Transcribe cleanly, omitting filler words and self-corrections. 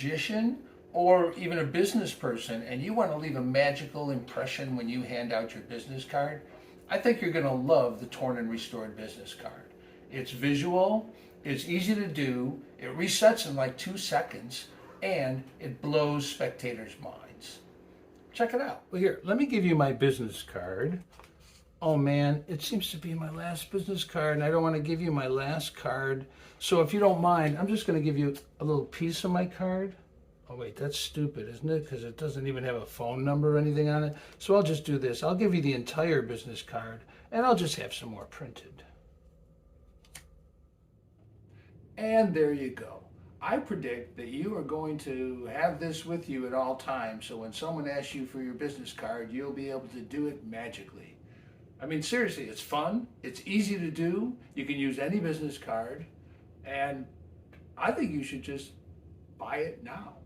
magician or even a business person and you want to leave a magical impression when you hand out your business card, I think you're going to love the Torn and Restored business card. It's visual, it's easy to do, it resets in like 2 seconds, and it blows spectators' minds. Check it out. Well, here, let me give you my business card. Oh man, it seems to be my last business card, and I don't want to give you my last card. So if you don't mind, I'm just going to give you a little piece of my card. Oh wait, that's stupid, isn't it? Because it doesn't even have a phone number or anything on it. So I'll just do this. I'll give you the entire business card, and I'll just have some more printed. And there you go. I predict that you are going to have this with you at all times, so when someone asks you for your business card, you'll be able to do it magically. I mean, seriously, it's fun, it's easy to do, you can use any business card, and I think you should just buy it now.